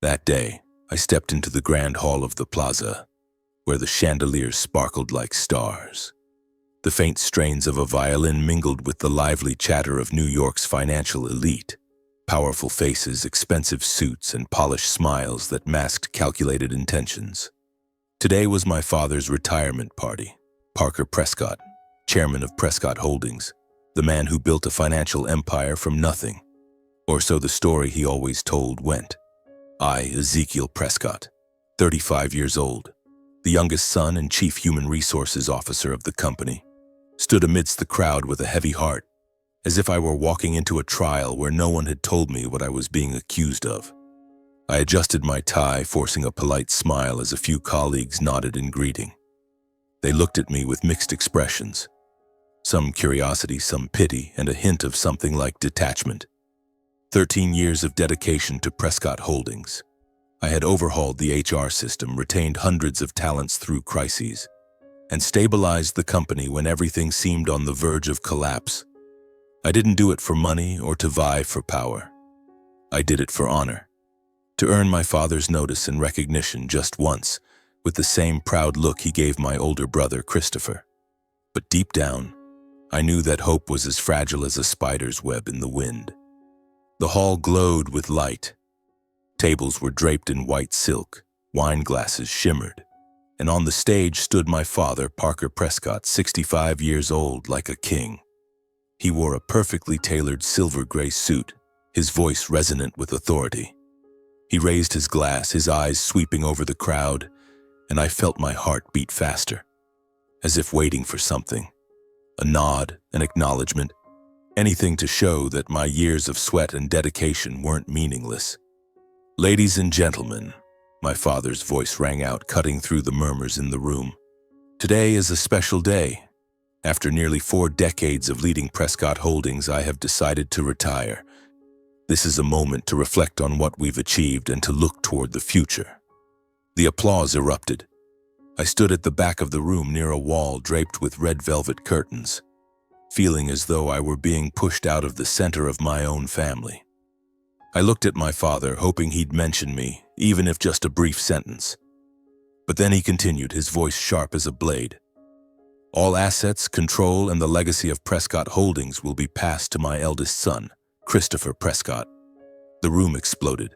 That day, I stepped into the grand hall of the plaza, where the chandeliers sparkled like stars. The faint strains of a violin mingled with the lively chatter of New York's financial elite. Powerful faces, expensive suits, and polished smiles that masked calculated intentions. Today was my father's retirement party. Parker Prescott, chairman of Prescott Holdings, the man who built a financial empire from nothing. Or so the story he always told went. I, Ezekiel Prescott, 35 years old, the youngest son and chief human resources officer of the company, stood amidst the crowd with a heavy heart, as if I were walking into a trial where no one had told me what I was being accused of. I adjusted my tie, forcing a polite smile as a few colleagues nodded in greeting. They looked at me with mixed expressions, some curiosity, some pity, and a hint of something like detachment. 13 years of dedication to Prescott Holdings. I had overhauled the HR system, retained hundreds of talents through crises, and stabilized the company when everything seemed on the verge of collapse. I didn't do it for money or to vie for power. I did it for honor, to earn my father's notice and recognition just once, with the same proud look he gave my older brother, Christopher. But deep down, I knew that hope was as fragile as a spider's web in the wind. The hall glowed with light. Tables were draped in white silk, wine glasses shimmered, and on the stage stood my father, Parker Prescott, 65 years old, like a king. He wore a perfectly tailored silver-gray suit, his voice resonant with authority. He raised his glass, his eyes sweeping over the crowd, and I felt my heart beat faster, as if waiting for something. A nod, an acknowledgement, anything to show that my years of sweat and dedication weren't meaningless. Ladies and gentlemen, my father's voice rang out, cutting through the murmurs in the room. Today is a special day. After nearly 4 decades of leading Prescott Holdings, I have decided to retire. This is a moment to reflect on what we've achieved and to look toward the future. The applause erupted. I stood at the back of the room near a wall draped with red velvet curtains, feeling as though I were being pushed out of the center of my own family. I looked at my father, hoping he'd mention me, even if just a brief sentence. But then he continued, his voice sharp as a blade. All assets, control, and the legacy of Prescott Holdings will be passed to my eldest son, Christopher Prescott. The room exploded.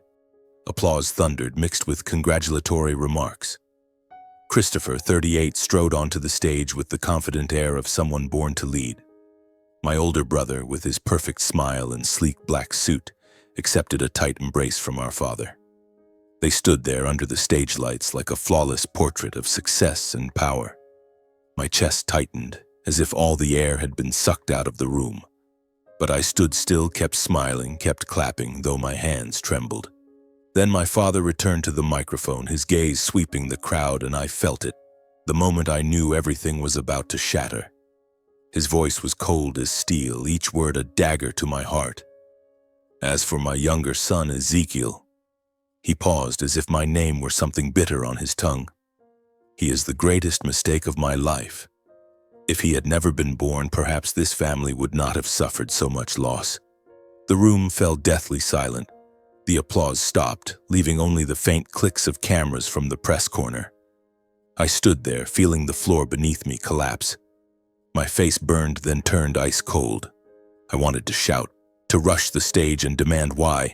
Applause thundered, mixed with congratulatory remarks. Christopher, 38, strode onto the stage with the confident air of someone born to lead. My older brother, with his perfect smile and sleek black suit, accepted a tight embrace from our father. They stood there under the stage lights like a flawless portrait of success and power. My chest tightened, as if all the air had been sucked out of the room. But I stood still, kept smiling, kept clapping, though my hands trembled. Then my father returned to the microphone, his gaze sweeping the crowd, and I felt it. The moment I knew everything was about to shatter. His voice was cold as steel, each word a dagger to my heart. As for my younger son, Ezekiel, he paused as if my name were something bitter on his tongue. He is the greatest mistake of my life. If he had never been born, perhaps this family would not have suffered so much loss. The room fell deathly silent. The applause stopped, leaving only the faint clicks of cameras from the press corner. I stood there, feeling the floor beneath me collapse. My face burned, then turned ice cold. I wanted to shout, to rush the stage and demand why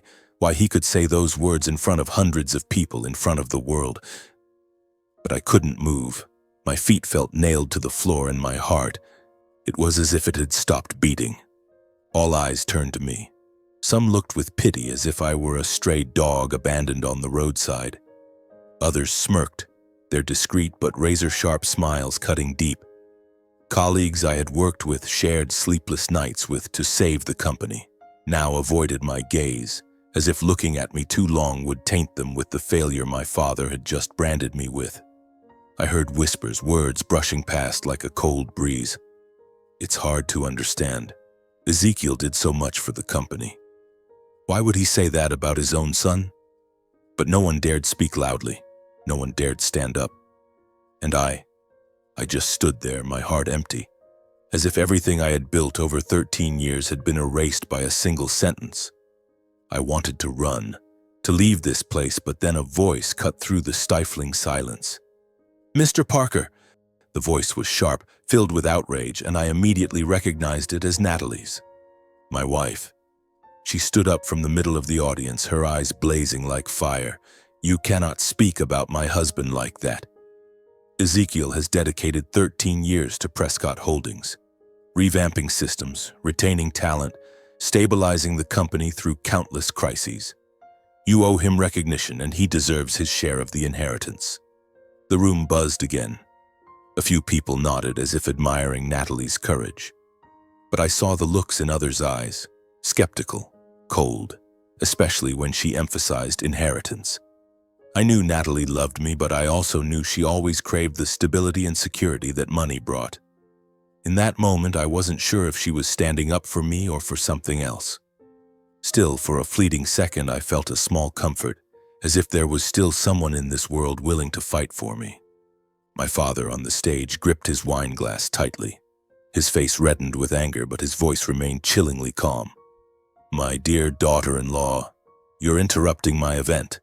he could say those words in front of hundreds of people, in front of the world. But I couldn't move. My feet felt nailed to the floor, and my heart, it was as if it had stopped beating. All eyes turned to me. Some looked with pity, as if I were a stray dog abandoned on the roadside. Others smirked, their discreet but razor-sharp smiles cutting deep. Colleagues I had worked with, shared sleepless nights with to save the company, now avoided my gaze, as if looking at me too long would taint them with the failure my father had just branded me with. I heard whispers, words brushing past like a cold breeze. It's hard to understand. Ezekiel did so much for the company. Why would he say that about his own son? But no one dared speak loudly. No one dared stand up. And I just stood there, my heart empty, as if everything I had built over 13 years had been erased by a single sentence. I wanted to run, to leave this place, but then a voice cut through the stifling silence. "Mr. Parker!" The voice was sharp, filled with outrage, and I immediately recognized it as Natalie's. My wife. She stood up from the middle of the audience, her eyes blazing like fire. "You cannot speak about my husband like that." Ezekiel has dedicated 13 years to Prescott Holdings, revamping systems, retaining talent, stabilizing the company through countless crises. You owe him recognition, and he deserves his share of the inheritance. The room buzzed again. A few people nodded as if admiring Natalie's courage. But I saw the looks in others' eyes, skeptical, cold, especially when she emphasized inheritance. I knew Natalie loved me, but I also knew she always craved the stability and security that money brought. In that moment, I wasn't sure if she was standing up for me or for something else. Still, for a fleeting second, I felt a small comfort, as if there was still someone in this world willing to fight for me. My father on the stage gripped his wine glass tightly. His face reddened with anger, but his voice remained chillingly calm. "My dear daughter-in-law, you're interrupting my event.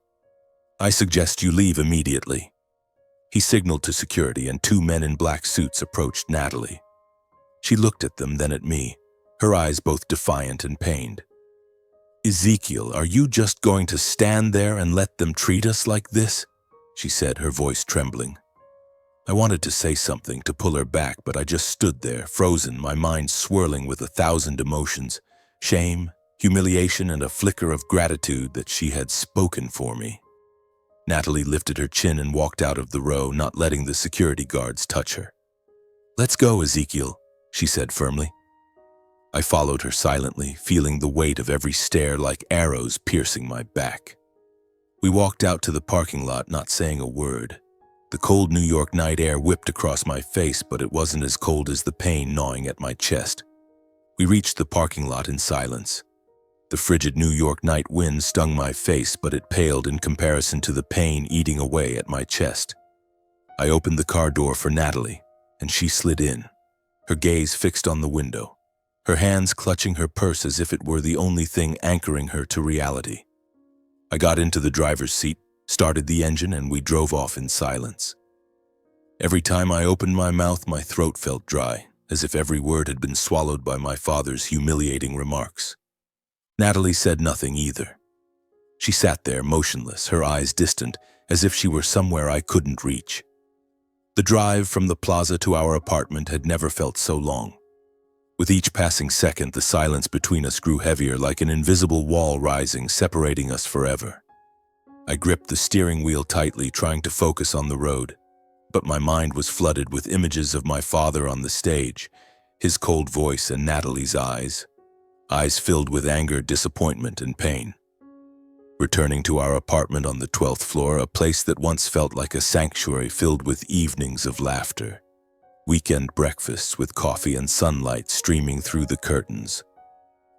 I suggest you leave immediately." He signaled to security, and two men in black suits approached Natalie. She looked at them, then at me, her eyes both defiant and pained. "Ezekiel, are you just going to stand there and let them treat us like this?" she said, her voice trembling. I wanted to say something, to pull her back, but I just stood there, frozen, my mind swirling with 1,000 emotions, shame, humiliation, and a flicker of gratitude that she had spoken for me. Natalie lifted her chin and walked out of the row, not letting the security guards touch her. "Let's go, Ezekiel," she said firmly. I followed her silently, feeling the weight of every stare like arrows piercing my back. We walked out to the parking lot, not saying a word. The cold New York night air whipped across my face, but it wasn't as cold as the pain gnawing at my chest. We reached the parking lot in silence. The frigid New York night wind stung my face, but it paled in comparison to the pain eating away at my chest. I opened the car door for Natalie, and she slid in, her gaze fixed on the window, her hands clutching her purse as if it were the only thing anchoring her to reality. I got into the driver's seat, started the engine, and we drove off in silence. Every time I opened my mouth, my throat felt dry, as if every word had been swallowed by my father's humiliating remarks. Natalie said nothing either. She sat there, motionless, her eyes distant, as if she were somewhere I couldn't reach. The drive from the plaza to our apartment had never felt so long. With each passing second, the silence between us grew heavier, like an invisible wall rising, separating us forever. I gripped the steering wheel tightly, trying to focus on the road, but my mind was flooded with images of my father on the stage, his cold voice and Natalie's eyes filled with anger, disappointment, and pain. Returning to our apartment on the 12th floor, a place that once felt like a sanctuary filled with evenings of laughter, weekend breakfasts with coffee and sunlight streaming through the curtains.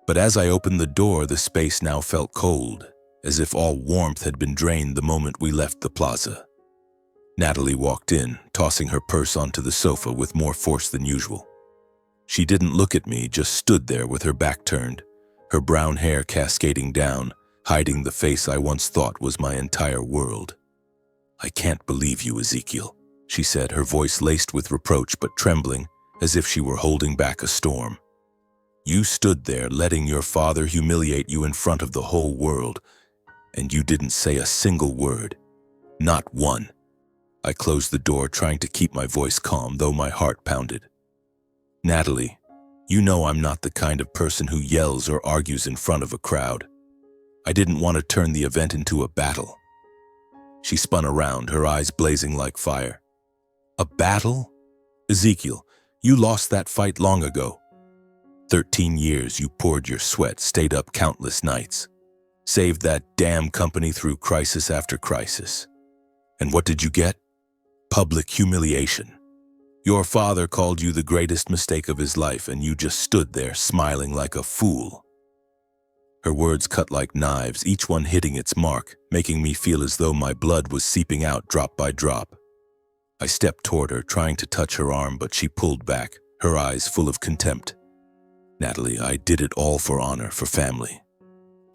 But as I opened the door, the space now felt cold, as if all warmth had been drained the moment we left the plaza. Natalie walked in, tossing her purse onto the sofa with more force than usual. She didn't look at me, just stood there with her back turned, her brown hair cascading down, hiding the face I once thought was my entire world. "I can't believe you, Ezekiel," she said, her voice laced with reproach but trembling, as if she were holding back a storm. "You stood there letting your father humiliate you in front of the whole world, and you didn't say a single word. Not one." I closed the door, trying to keep my voice calm, though my heart pounded. "Natalie, you know I'm not the kind of person who yells or argues in front of a crowd. I didn't want to turn the event into a battle." She spun around, her eyes blazing like fire. "A battle? Ezekiel, you lost that fight long ago. 13 years you poured your sweat, stayed up countless nights, saved that damn company through crisis after crisis. And what did you get? Public humiliation. Your father called you the greatest mistake of his life, and you just stood there smiling like a fool." Her words cut like knives, each one hitting its mark, making me feel as though my blood was seeping out drop by drop. I stepped toward her, trying to touch her arm, but she pulled back, her eyes full of contempt. "Natalie, I did it all for honor, for family,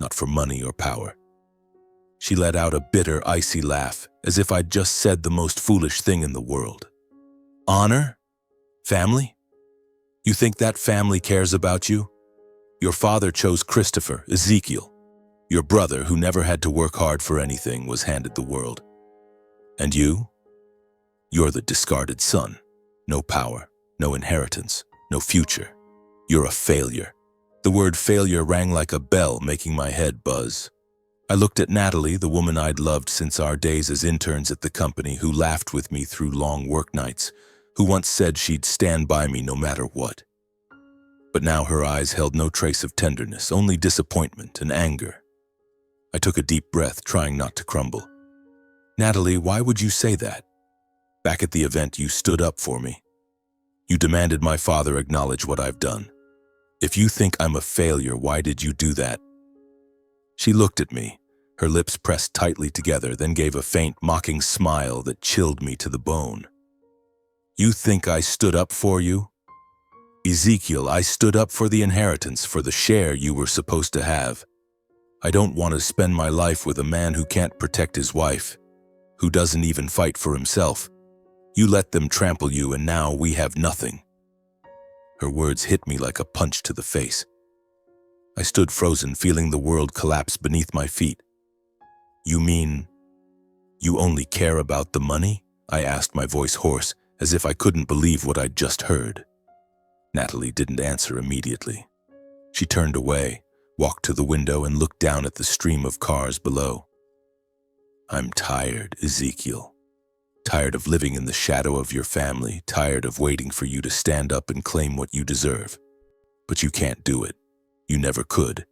not for money or power. She let out a bitter, icy laugh, as if I'd just said the most foolish thing in the world. Honor? Family? You think that family cares about you? Your father chose Christopher, Ezekiel. Your brother, who never had to work hard for anything, was handed the world. And you? You're the discarded son. No power, no inheritance, no future. You're a failure. The word failure rang like a bell, making my head buzz. I looked at Natalie, the woman I'd loved since our days as interns at the company, who laughed with me through long work nights, who once said she'd stand by me no matter what. But now her eyes held no trace of tenderness, only disappointment and anger. I took a deep breath, trying not to crumble. Natalie, why would you say that? Back at the event, you stood up for me. You demanded my father acknowledge what I've done. If you think I'm a failure, why did you do that? She looked at me, her lips pressed tightly together, then gave a faint, mocking smile that chilled me to the bone. You think I stood up for you? Ezekiel, I stood up for the inheritance, for the share you were supposed to have. I don't want to spend my life with a man who can't protect his wife, who doesn't even fight for himself. You let them trample you, and now we have nothing. Her words hit me like a punch to the face. I stood frozen, feeling the world collapse beneath my feet. You mean you only care about the money? I asked, my voice hoarse, as if I couldn't believe what I'd just heard. Natalie didn't answer immediately. She turned away, walked to the window, and looked down at the stream of cars below. I'm tired, Ezekiel. Tired of living in the shadow of your family, tired of waiting for you to stand up and claim what you deserve. But you can't do it. You never could,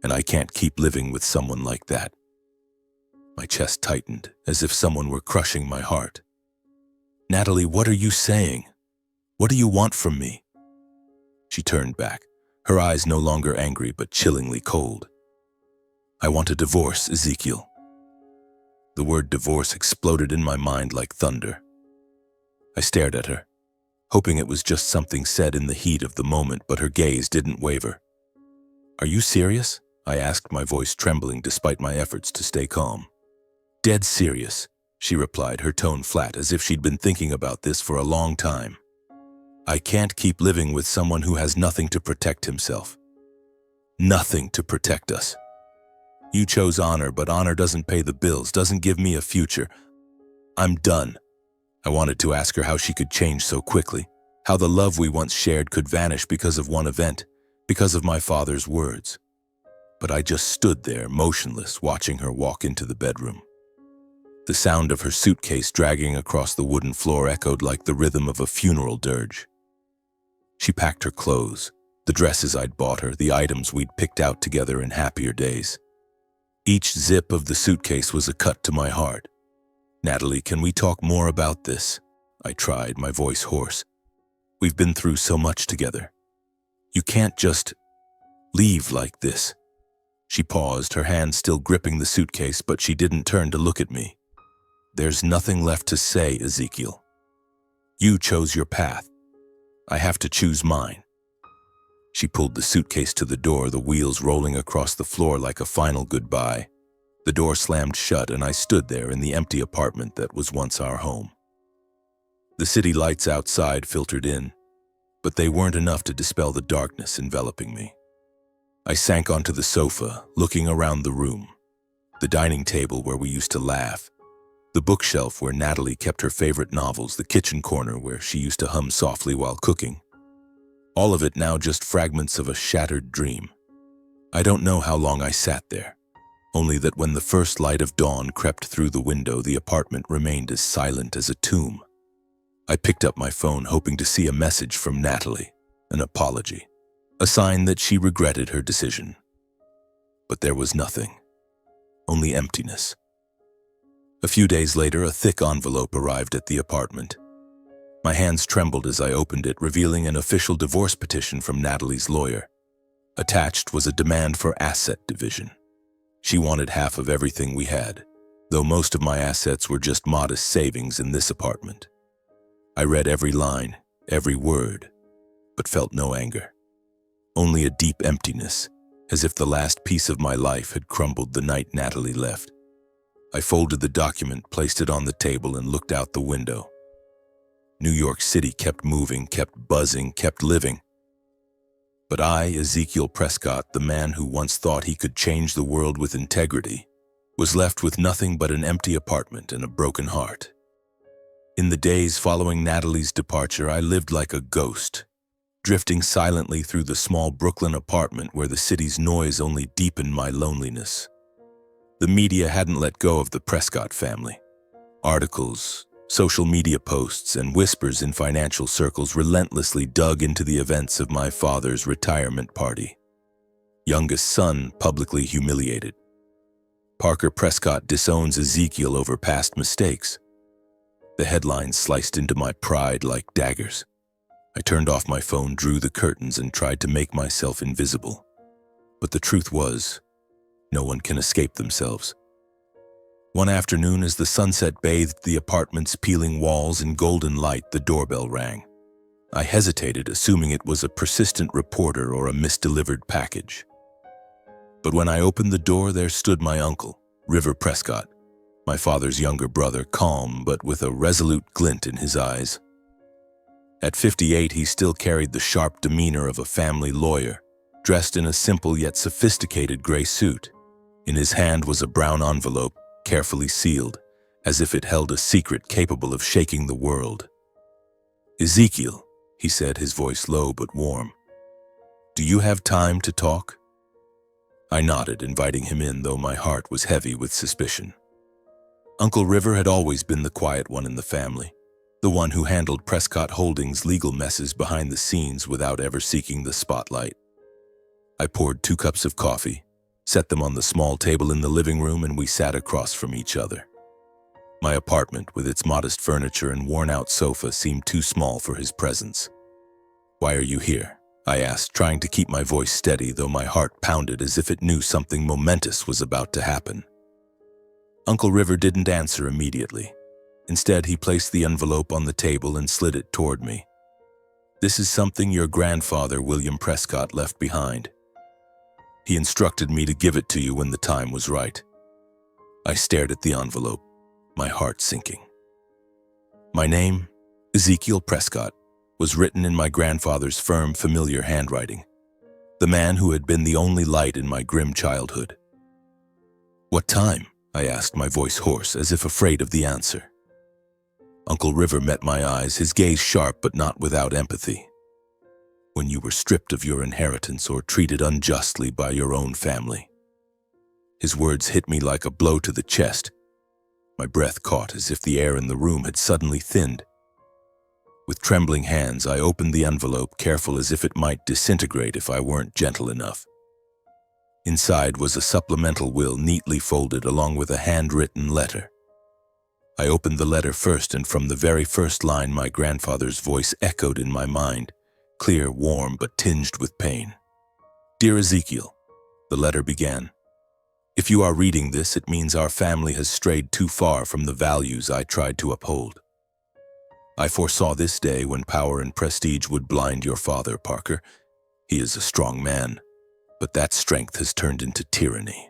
and I can't keep living with someone like that. My chest tightened, as if someone were crushing my heart. Natalie, what are you saying? What do you want from me? She turned back, her eyes no longer angry but chillingly cold. I want a divorce, Ezekiel. The word divorce exploded in my mind like thunder. I stared at her, hoping it was just something said in the heat of the moment, but her gaze didn't waver. Are you serious? I asked, my voice trembling despite my efforts to stay calm. Dead serious, she replied, her tone flat, as if she'd been thinking about this for a long time. I can't keep living with someone who has nothing to protect himself. Nothing to protect us. You chose honor, but honor doesn't pay the bills, doesn't give me a future. I'm done. I wanted to ask her how she could change so quickly, how the love we once shared could vanish because of one event, because of my father's words. But I just stood there, motionless, watching her walk into the bedroom. The sound of her suitcase dragging across the wooden floor echoed like the rhythm of a funeral dirge. She packed her clothes, the dresses I'd bought her, the items we'd picked out together in happier days. Each zip of the suitcase was a cut to my heart. Natalie, can we talk more about this? I tried, my voice hoarse. We've been through so much together. You can't just leave like this. She paused, her hand still gripping the suitcase, but she didn't turn to look at me. There's nothing left to say, Ezekiel. You chose your path. I have to choose mine. She pulled the suitcase to the door, the wheels rolling across the floor like a final goodbye. The door slammed shut, and I stood there in the empty apartment that was once our home. The city lights outside filtered in, but they weren't enough to dispel the darkness enveloping me. I sank onto the sofa, looking around the room. The dining table where we used to laugh, the bookshelf where Natalie kept her favorite novels, the kitchen corner where she used to hum softly while cooking. All of it now just fragments of a shattered dream. I don't know how long I sat there, only that when the first light of dawn crept through the window, the apartment remained as silent as a tomb. I picked up my phone, hoping to see a message from Natalie, an apology, a sign that she regretted her decision. But there was nothing, only emptiness. A few days later, a thick envelope arrived at the apartment. My hands trembled as I opened it, revealing an official divorce petition from Natalie's lawyer. Attached was a demand for asset division. She wanted half of everything we had, though most of my assets were just modest savings in this apartment. I read every line, every word, but felt no anger. Only a deep emptiness, as if the last piece of my life had crumbled the night Natalie left. I folded the document, placed it on the table, and looked out the window. New York City kept moving, kept buzzing, kept living. But I, Ezekiel Prescott, the man who once thought he could change the world with integrity, was left with nothing but an empty apartment and a broken heart. In the days following Natalie's departure, I lived like a ghost, drifting silently through the small Brooklyn apartment where the city's noise only deepened my loneliness. The media hadn't let go of the Prescott family. Articles, social media posts, and whispers in financial circles relentlessly dug into the events of my father's retirement party. Youngest son publicly humiliated. Parker Prescott disowns Ezekiel over past mistakes. The headlines sliced into my pride like daggers. I turned off my phone, drew the curtains, and tried to make myself invisible. But the truth was, no one can escape themselves. One afternoon, as the sunset bathed the apartment's peeling walls in golden light, the doorbell rang. I hesitated, assuming it was a persistent reporter or a misdelivered package. But when I opened the door, there stood my uncle, River Prescott, my father's younger brother, calm but with a resolute glint in his eyes. At 58, he still carried the sharp demeanor of a family lawyer, dressed in a simple yet sophisticated gray suit. In his hand was a brown envelope, carefully sealed, as if it held a secret capable of shaking the world. "Ezekiel," he said, his voice low but warm. "Do you have time to talk?" I nodded, inviting him in, though my heart was heavy with suspicion. Uncle River had always been the quiet one in the family, the one who handled Prescott Holdings' legal messes behind the scenes without ever seeking the spotlight. I poured 2 cups of coffee, set them on the small table in the living room, and we sat across from each other. My apartment, with its modest furniture and worn-out sofa, seemed too small for his presence. "Why are you here?" I asked, trying to keep my voice steady, though my heart pounded as if it knew something momentous was about to happen. Uncle River didn't answer immediately. Instead, he placed the envelope on the table and slid it toward me. "This is something your grandfather, William Prescott, left behind. He instructed me to give it to you when the time was right." I stared at the envelope, my heart sinking. My name, Ezekiel Prescott, was written in my grandfather's firm, familiar handwriting, the man who had been the only light in my grim childhood. "What time?" I asked, my voice hoarse, as if afraid of the answer. Uncle River met my eyes, his gaze sharp but not without empathy. "When you were stripped of your inheritance or treated unjustly by your own family." His words hit me like a blow to the chest. My breath caught as if the air in the room had suddenly thinned. With trembling hands, I opened the envelope, careful as if it might disintegrate if I weren't gentle enough. Inside was a supplemental will neatly folded along with a handwritten letter. I opened the letter first, and from the very first line my grandfather's voice echoed in my mind, clear, warm, but tinged with pain. "Dear Ezekiel," the letter began, "if you are reading this, it means our family has strayed too far from the values I tried to uphold. I foresaw this day when power and prestige would blind your father, Parker. He is a strong man, but that strength has turned into tyranny.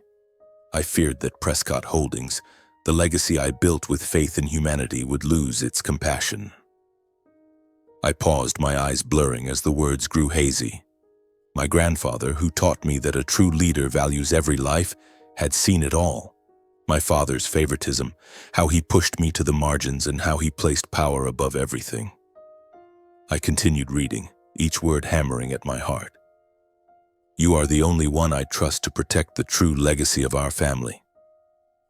I feared that Prescott Holdings, the legacy I built with faith in humanity, would lose its compassion." I paused, my eyes blurring as the words grew hazy. My grandfather, who taught me that a true leader values every life, had seen it all. My father's favoritism, how he pushed me to the margins, and how he placed power above everything. I continued reading, each word hammering at my heart. "You are the only one I trust to protect the true legacy of our family.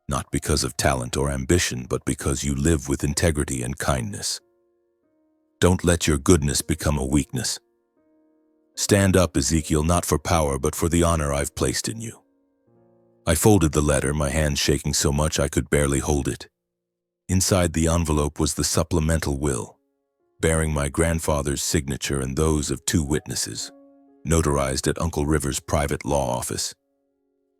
Not because of talent or ambition, but because you live with integrity and kindness. Don't let your goodness become a weakness. Stand up, Ezekiel, not for power, but for the honor I've placed in you." I folded the letter, my hands shaking so much I could barely hold it. Inside the envelope was the supplemental will, bearing my grandfather's signature and those of 2 witnesses, notarized at Uncle River's private law office.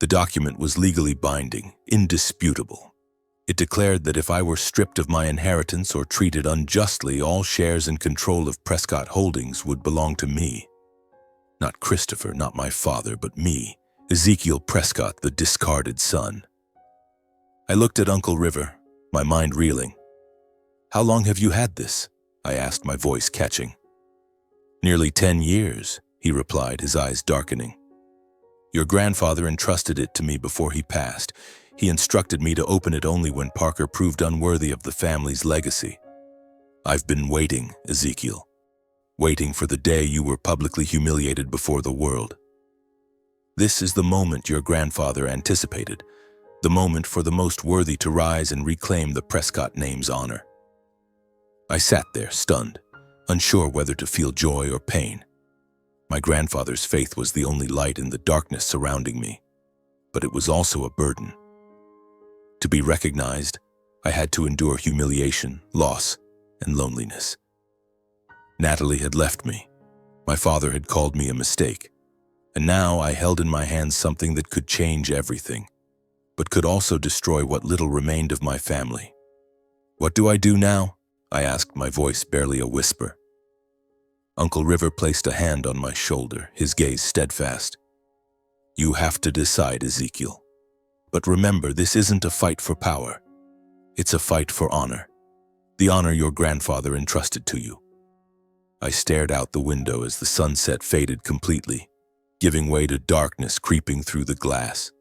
The document was legally binding, indisputable. It declared that if I were stripped of my inheritance or treated unjustly, all shares and control of Prescott Holdings would belong to me. Not Christopher, not my father, but me, Ezekiel Prescott, the discarded son. I looked at Uncle River, my mind reeling. "How long have you had this?" I asked, my voice catching. "Nearly 10 years, he replied, his eyes darkening. "Your grandfather entrusted it to me before he passed. He instructed me to open it only when Parker proved unworthy of the family's legacy. I've been waiting, Ezekiel. Waiting for the day you were publicly humiliated before the world. This is the moment your grandfather anticipated, the moment for the most worthy to rise and reclaim the Prescott name's honor." I sat there, stunned, unsure whether to feel joy or pain. My grandfather's faith was the only light in the darkness surrounding me, but it was also a burden. To be recognized, I had to endure humiliation, loss, and loneliness. Natalie had left me. My father had called me a mistake. And now I held in my hands something that could change everything, but could also destroy what little remained of my family. "What do I do now?" I asked, my voice barely a whisper. Uncle River placed a hand on my shoulder, his gaze steadfast. "You have to decide, Ezekiel. But remember, this isn't a fight for power. It's a fight for honor. The honor your grandfather entrusted to you." I stared out the window as the sunset faded completely, giving way to darkness creeping through the glass.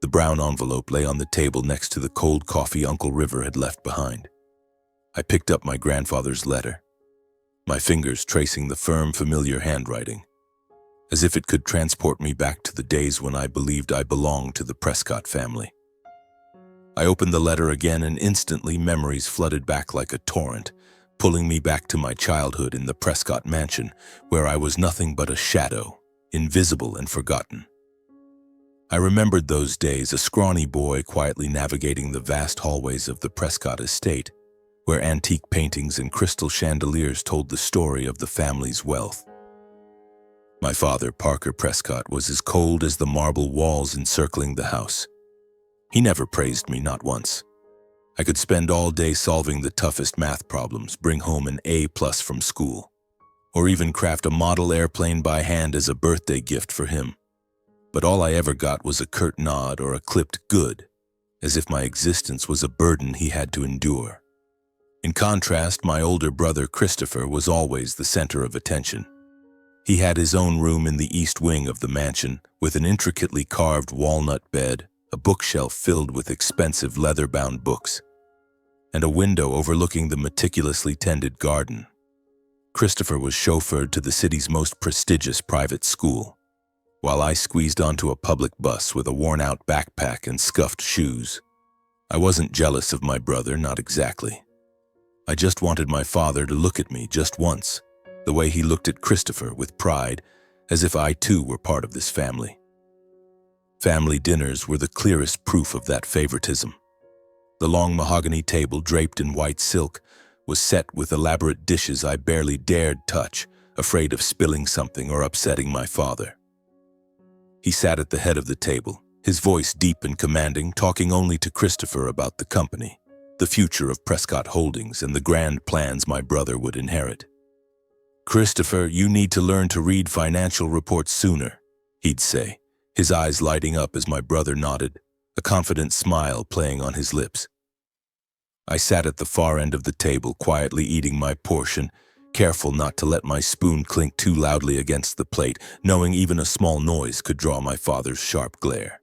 The brown envelope lay on the table next to the cold coffee Uncle River had left behind. I picked up my grandfather's letter, my fingers tracing the firm, familiar handwriting, as if it could transport me back to the days when I believed I belonged to the Prescott family. I opened the letter again, and instantly memories flooded back like a torrent, pulling me back to my childhood in the Prescott mansion, where I was nothing but a shadow, invisible and forgotten. I remembered those days, a scrawny boy quietly navigating the vast hallways of the Prescott estate, where antique paintings and crystal chandeliers told the story of the family's wealth. My father, Parker Prescott, was as cold as the marble walls encircling the house. He never praised me, not once. I could spend all day solving the toughest math problems, bring home an A+ from school, or even craft a model airplane by hand as a birthday gift for him. But all I ever got was a curt nod or a clipped "good," as if my existence was a burden he had to endure. In contrast, my older brother Christopher was always the center of attention. He had his own room in the east wing of the mansion, with an intricately carved walnut bed, a bookshelf filled with expensive leather-bound books, and a window overlooking the meticulously tended garden. Christopher was chauffeured to the city's most prestigious private school, while I squeezed onto a public bus with a worn-out backpack and scuffed shoes. I wasn't jealous of my brother, not exactly. I just wanted my father to look at me just once, the way he looked at Christopher, with pride, as if I too were part of this family. Family dinners were the clearest proof of that favoritism. The long mahogany table, draped in white silk, was set with elaborate dishes I barely dared touch, afraid of spilling something or upsetting my father. He sat at the head of the table, his voice deep and commanding, talking only to Christopher about the company, the future of Prescott Holdings, and the grand plans my brother would inherit. "Christopher, you need to learn to read financial reports sooner," he'd say, his eyes lighting up as my brother nodded, a confident smile playing on his lips. I sat at the far end of the table, quietly eating my portion, careful not to let my spoon clink too loudly against the plate, knowing even a small noise could draw my father's sharp glare.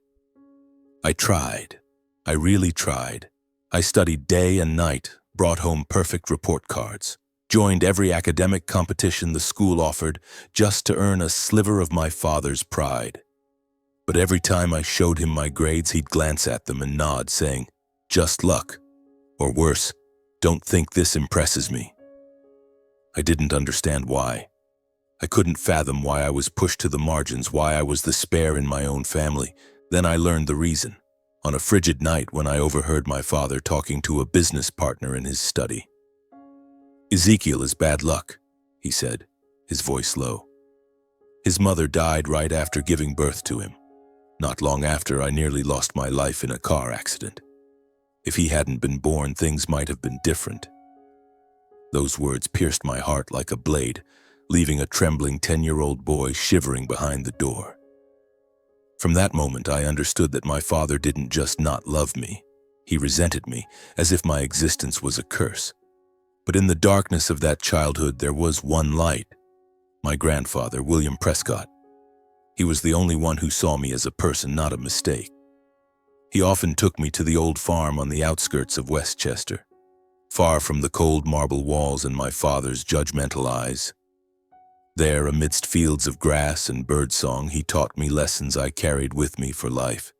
I tried. I really tried. I studied day and night, brought home perfect report cards, joined every academic competition the school offered just to earn a sliver of my father's pride. But every time I showed him my grades, he'd glance at them and nod, saying, "Just luck," or worse, "Don't think this impresses me." I didn't understand why. I couldn't fathom why I was pushed to the margins, why I was the spare in my own family. Then I learned the reason, on a frigid night when I overheard my father talking to a business partner in his study. "Ezekiel is bad luck," he said, his voice low. "His mother died right after giving birth to him. Not long after, I nearly lost my life in a car accident. If he hadn't been born, things might have been different." Those words pierced my heart like a blade, leaving a trembling 10-year-old boy shivering behind the door. From that moment, I understood that my father didn't just not love me. He resented me, as if my existence was a curse. But in the darkness of that childhood, there was one light. My grandfather, William Prescott. He was the only one who saw me as a person, not a mistake. He often took me to the old farm on the outskirts of Westchester, far from the cold marble walls and my father's judgmental eyes. There, amidst fields of grass and birdsong, he taught me lessons I carried with me for life.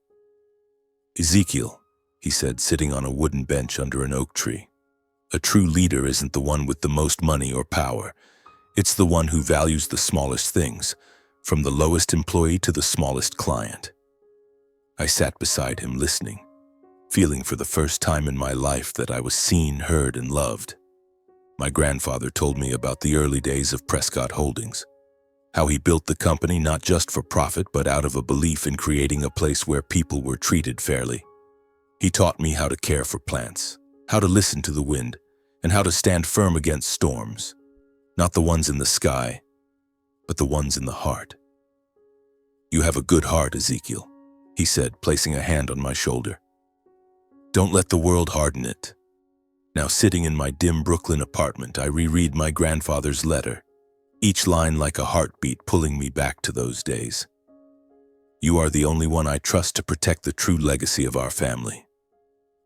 "Ezekiel," he said, sitting on a wooden bench under an oak tree, "a true leader isn't the one with the most money or power. It's the one who values the smallest things, from the lowest employee to the smallest client." I sat beside him listening, feeling for the first time in my life that I was seen, heard, and loved. My grandfather told me about the early days of Prescott Holdings, how he built the company not just for profit but out of a belief in creating a place where people were treated fairly. He taught me how to care for plants, how to listen to the wind, and how to stand firm against storms, not the ones in the sky, but the ones in the heart. "You have a good heart, Ezekiel," he said, placing a hand on my shoulder. "Don't let the world harden it." Now, sitting in my dim Brooklyn apartment, I reread my grandfather's letter, each line like a heartbeat pulling me back to those days. "You are the only one I trust to protect the true legacy of our family.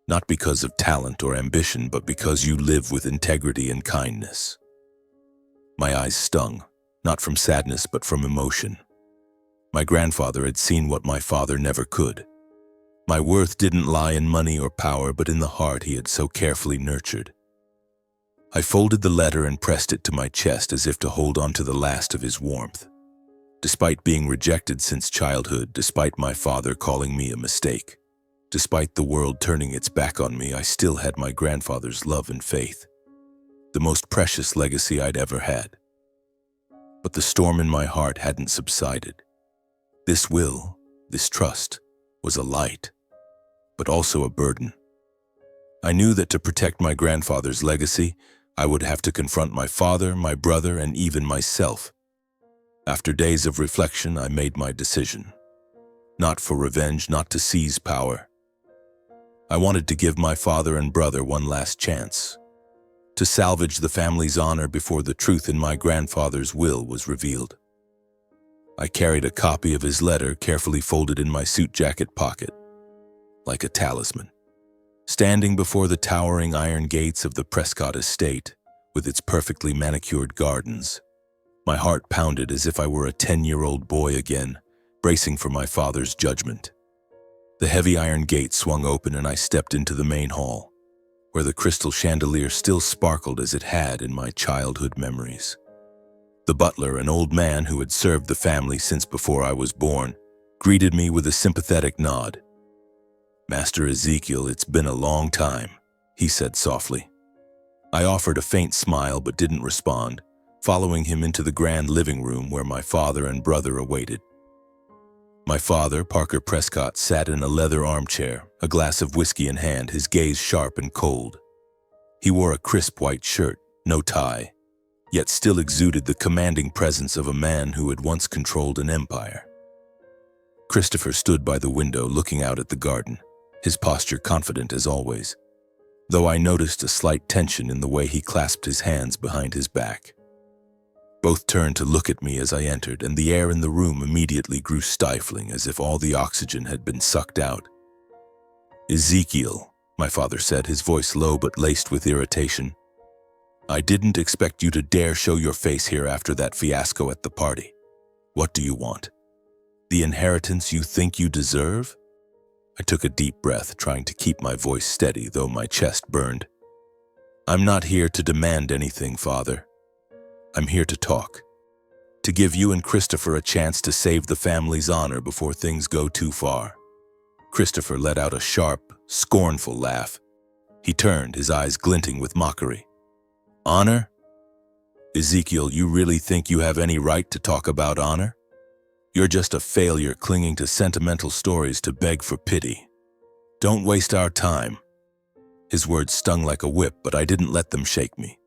Not because of talent or ambition, but because you live with integrity and kindness." My eyes stung, not from sadness but from emotion. My grandfather had seen what my father never could. My worth didn't lie in money or power, but in the heart he had so carefully nurtured. I folded the letter and pressed it to my chest as if to hold on to the last of his warmth. Despite being rejected since childhood, despite my father calling me a mistake, despite the world turning its back on me, I still had my grandfather's love and faith, the most precious legacy I'd ever had. But the storm in my heart hadn't subsided. This will, this trust, was a light, but also a burden. I knew that to protect my grandfather's legacy, I would have to confront my father, my brother, and even myself. After days of reflection, I made my decision. Not for revenge, not to seize power. I wanted to give my father and brother one last chance, to salvage the family's honor before the truth in my grandfather's will was revealed. I carried a copy of his letter carefully folded in my suit jacket pocket, like a talisman. Standing before the towering iron gates of the Prescott estate, with its perfectly manicured gardens, my heart pounded as if I were a 10-year-old boy again, bracing for my father's judgment. The heavy iron gate swung open and I stepped into the main hall, where the crystal chandelier still sparkled as it had in my childhood memories. The butler, an old man who had served the family since before I was born, greeted me with a sympathetic nod. "Master Ezekiel, it's been a long time," he said softly. I offered a faint smile but didn't respond, following him into the grand living room where my father and brother awaited. My father, Parker Prescott, sat in a leather armchair, a glass of whiskey in hand, his gaze sharp and cold. He wore a crisp white shirt, no tie, yet still exuded the commanding presence of a man who had once controlled an empire. Christopher stood by the window looking out at the garden, his posture confident as always, though I noticed a slight tension in the way he clasped his hands behind his back. Both turned to look at me as I entered, and the air in the room immediately grew stifling, as if all the oxygen had been sucked out. "Ezekiel," my father said, his voice low but laced with irritation, "I didn't expect you to dare show your face here after that fiasco at the party. What do you want? The inheritance you think you deserve?" I took a deep breath, trying to keep my voice steady, though my chest burned. "I'm not here to demand anything, Father. I'm here to talk, to give you and Christopher a chance to save the family's honor before things go too far." Christopher let out a sharp, scornful laugh. He turned, his eyes glinting with mockery. "Honor? Ezekiel, you really think you have any right to talk about honor? You're just a failure clinging to sentimental stories to beg for pity. Don't waste our time." His words stung like a whip, but I didn't let them shake me.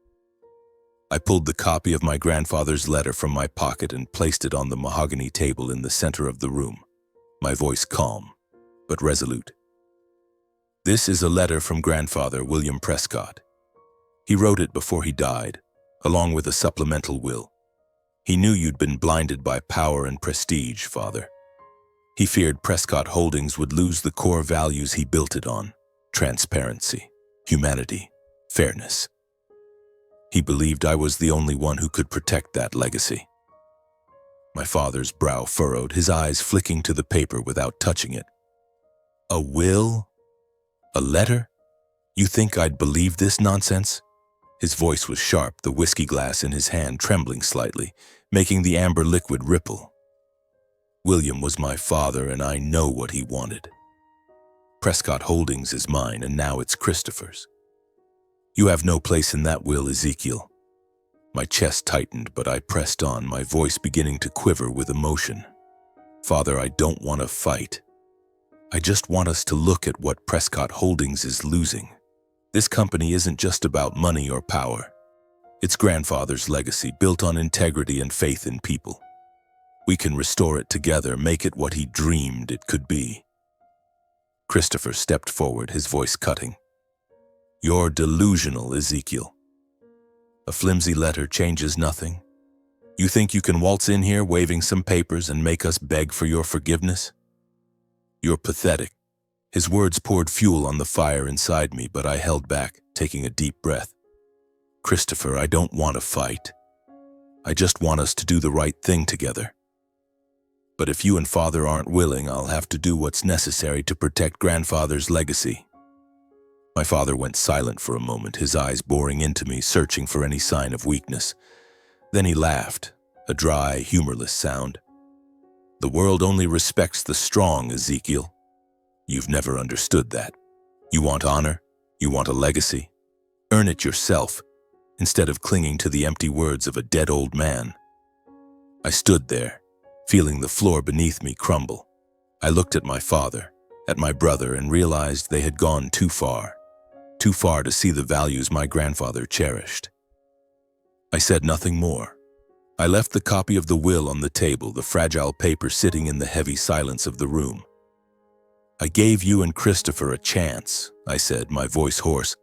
I pulled the copy of my grandfather's letter from my pocket and placed it on the mahogany table in the center of the room, my voice calm, but resolute. This is a letter from grandfather William Prescott. He wrote it before he died, along with a supplemental will. He knew you'd been blinded by power and prestige, Father. He feared Prescott Holdings would lose the core values he built it on: transparency, humanity, fairness. He believed I was the only one who could protect that legacy. My father's brow furrowed, his eyes flicking to the paper without touching it. A will? A letter? You think I'd believe this nonsense? His voice was sharp, the whiskey glass in his hand trembling slightly, making the amber liquid ripple. William was my father, and I know what he wanted. Prescott Holdings is mine, and now it's Christopher's. You have no place in that will, Ezekiel. My chest tightened, but I pressed on, my voice beginning to quiver with emotion. Father, I don't want to fight. I just want us to look at what Prescott Holdings is losing. This company isn't just about money or power. It's grandfather's legacy, built on integrity and faith in people. We can restore it together, make it what he dreamed it could be. Christopher stepped forward, his voice cutting. You're delusional, Ezekiel. A flimsy letter changes nothing. You think you can waltz in here waving some papers and make us beg for your forgiveness? You're pathetic. His words poured fuel on the fire inside me, but I held back, taking a deep breath. Christopher, I don't want to fight. I just want us to do the right thing together. But if you and Father aren't willing, I'll have to do what's necessary to protect grandfather's legacy. My father went silent for a moment, his eyes boring into me, searching for any sign of weakness. Then he laughed, a dry, humorless sound. The world only respects the strong, Ezekiel. You've never understood that. You want honor, you want a legacy. Earn it yourself, instead of clinging to the empty words of a dead old man. I stood there, feeling the floor beneath me crumble. I looked at my father, at my brother, and realized they had gone too far to see the values my grandfather cherished. I said nothing more. I left the copy of the will on the table, the fragile paper sitting in the heavy silence of the room. I gave you and Christopher a chance, I said, my voice hoarse.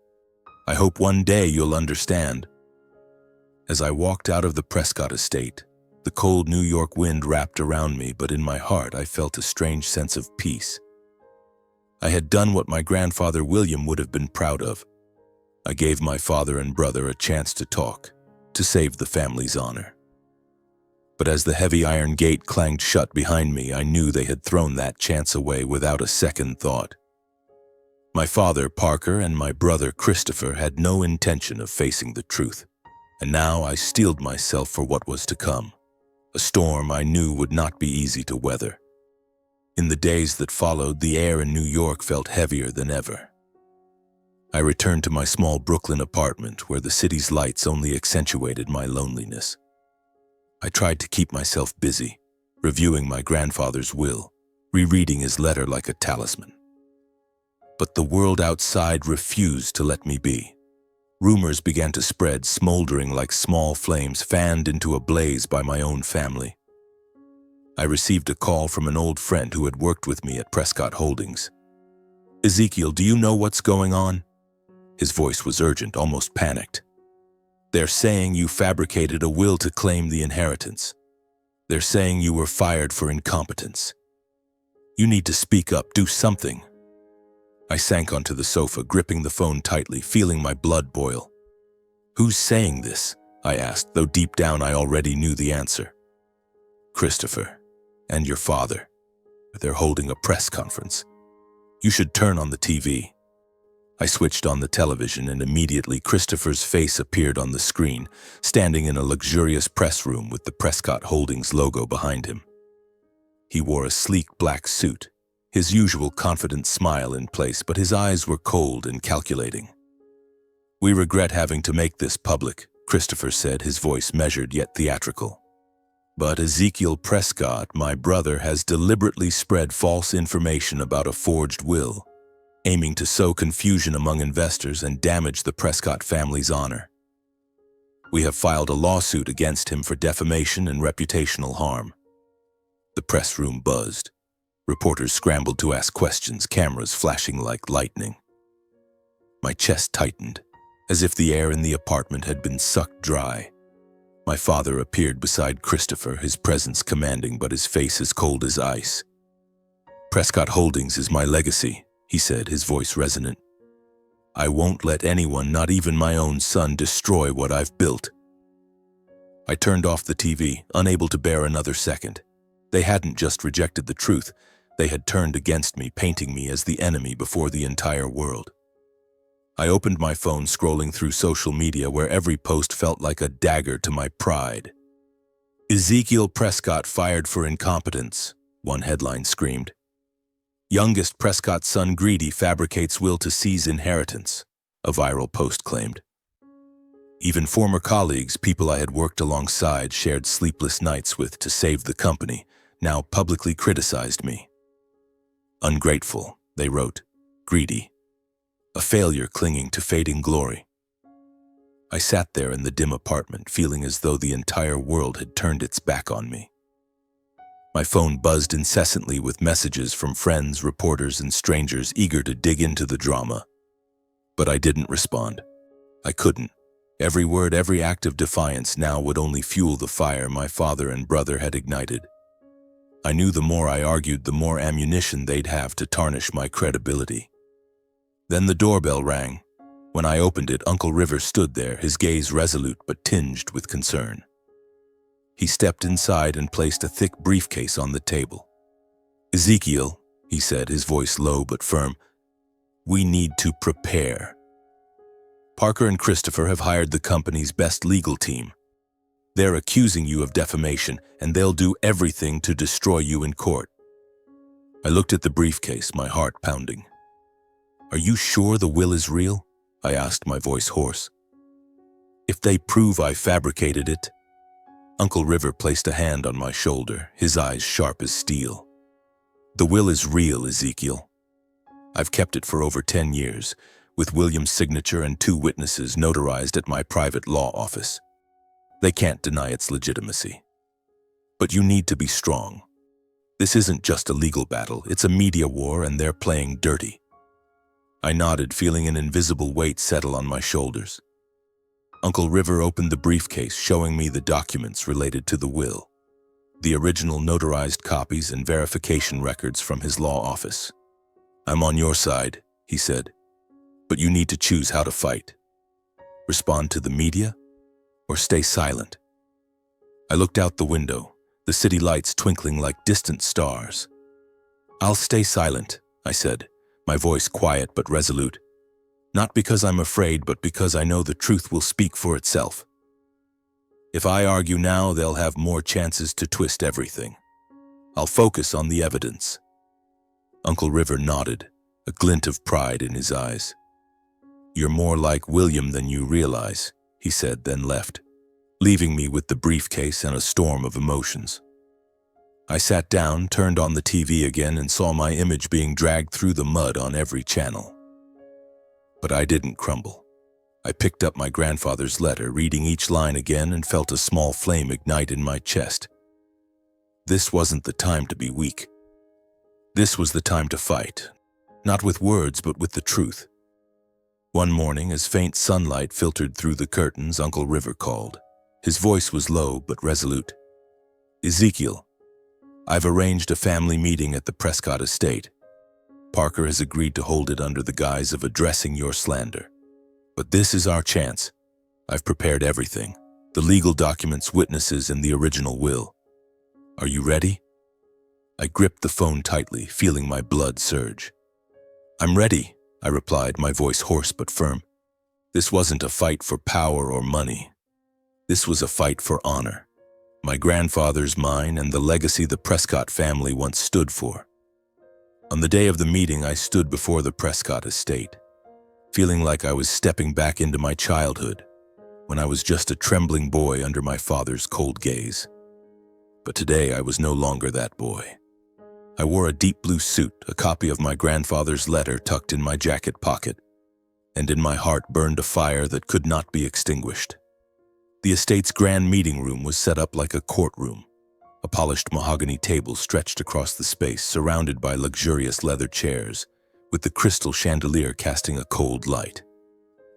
I hope one day you'll understand. As I walked out of the Prescott estate, the cold New York wind wrapped around me, but in my heart I felt a strange sense of peace. I had done what my grandfather William would have been proud of. I gave my father and brother a chance to talk, to save the family's honor. But as the heavy iron gate clanged shut behind me, I knew they had thrown that chance away without a second thought. My father, Parker, and my brother, Christopher, had no intention of facing the truth, and now I steeled myself for what was to come, a storm I knew would not be easy to weather. In the days that followed, the air in New York felt heavier than ever. I returned to my small Brooklyn apartment, where the city's lights only accentuated my loneliness. I tried to keep myself busy, reviewing my grandfather's will, rereading his letter like a talisman. But the world outside refused to let me be. Rumors began to spread, smoldering like small flames fanned into a blaze by my own family. I received a call from an old friend who had worked with me at Prescott Holdings. Ezekiel, do you know what's going on? His voice was urgent, almost panicked. They're saying you fabricated a will to claim the inheritance. They're saying you were fired for incompetence. You need to speak up, do something. I sank onto the sofa, gripping the phone tightly, feeling my blood boil. Who's saying this? I asked, though deep down I already knew the answer. Christopher, and your father. They're holding a press conference. You should turn on the TV. I switched on the television, and immediately Christopher's face appeared on the screen, standing in a luxurious press room with the Prescott Holdings logo behind him. He wore a sleek black suit, his usual confident smile in place, but his eyes were cold and calculating. We regret having to make this public, Christopher said, his voice measured yet theatrical. But Ezekiel Prescott, my brother, has deliberately spread false information about a forged will, aiming to sow confusion among investors and damage the Prescott family's honor. We have filed a lawsuit against him for defamation and reputational harm. The press room buzzed. Reporters scrambled to ask questions, cameras flashing like lightning. My chest tightened, as if the air in the apartment had been sucked dry. My father appeared beside Christopher, his presence commanding but his face as cold as ice. "Prescott Holdings is my legacy," he said, his voice resonant. "I won't let anyone, not even my own son, destroy what I've built." I turned off the TV, unable to bear another second. They hadn't just rejected the truth, they had turned against me, painting me as the enemy before the entire world. I opened my phone, scrolling through social media where every post felt like a dagger to my pride. "Ezekiel Prescott fired for incompetence," one headline screamed. "Youngest Prescott's son greedy fabricates will to seize inheritance," a viral post claimed. Even former colleagues, people I had worked alongside, shared sleepless nights with to save the company, now publicly criticized me. "Ungrateful," they wrote, "greedy. A failure clinging to fading glory." I sat there in the dim apartment, feeling as though the entire world had turned its back on me. My phone buzzed incessantly with messages from friends, reporters, and strangers eager to dig into the drama. But I didn't respond. I couldn't. Every word, every act of defiance now would only fuel the fire my father and brother had ignited. I knew the more I argued, the more ammunition they'd have to tarnish my credibility. Then the doorbell rang. When I opened it, Uncle River stood there, his gaze resolute but tinged with concern. He stepped inside and placed a thick briefcase on the table. "Ezekiel," he said, his voice low but firm, "we need to prepare. Parker and Christopher have hired the company's best legal team. They're accusing you of defamation, and they'll do everything to destroy you in court." I looked at the briefcase, my heart pounding. "Are you sure the will is real?" I asked, my voice hoarse. "If they prove I fabricated it..." Uncle River placed a hand on my shoulder, his eyes sharp as steel. "The will is real, Ezekiel. I've kept it for over 10 years, with William's signature and 2 witnesses notarized at my private law office. They can't deny its legitimacy. But you need to be strong. This isn't just a legal battle, it's a media war, and they're playing dirty." I nodded, feeling an invisible weight settle on my shoulders. Uncle River opened the briefcase, showing me the documents related to the will, the original notarized copies and verification records from his law office. "I'm on your side," he said, "but you need to choose how to fight. Respond to the media or stay silent." I looked out the window, the city lights twinkling like distant stars. "I'll stay silent," I said, my voice quiet but resolute. "Not because I'm afraid, but because I know the truth will speak for itself. If I argue now, they'll have more chances to twist everything. I'll focus on the evidence." Uncle River nodded, a glint of pride in his eyes. "You're more like William than you realize," he said, then left, leaving me with the briefcase and a storm of emotions. I sat down, turned on the TV again, and saw my image being dragged through the mud on every channel. But I didn't crumble. I picked up my grandfather's letter, reading each line again, and felt a small flame ignite in my chest. This wasn't the time to be weak. This was the time to fight, not with words, but with the truth. One morning, as faint sunlight filtered through the curtains, Uncle River called. His voice was low but resolute. "Ezekiel, I've arranged a family meeting at the Prescott estate. Parker has agreed to hold it under the guise of addressing your slander. But this is our chance. I've prepared everything, the legal documents, witnesses, and the original will. Are you ready?" I gripped the phone tightly, feeling my blood surge. "I'm ready," I replied, my voice hoarse but firm. This wasn't a fight for power or money. This was a fight for honor. My grandfather's, mine, and the legacy the Prescott family once stood for. On the day of the meeting, I stood before the Prescott estate, feeling like I was stepping back into my childhood, when I was just a trembling boy under my father's cold gaze. But today I was no longer that boy. I wore a deep blue suit, a copy of my grandfather's letter tucked in my jacket pocket, and in my heart burned a fire that could not be extinguished. The estate's grand meeting room was set up like a courtroom. A polished mahogany table stretched across the space, surrounded by luxurious leather chairs, with the crystal chandelier casting a cold light.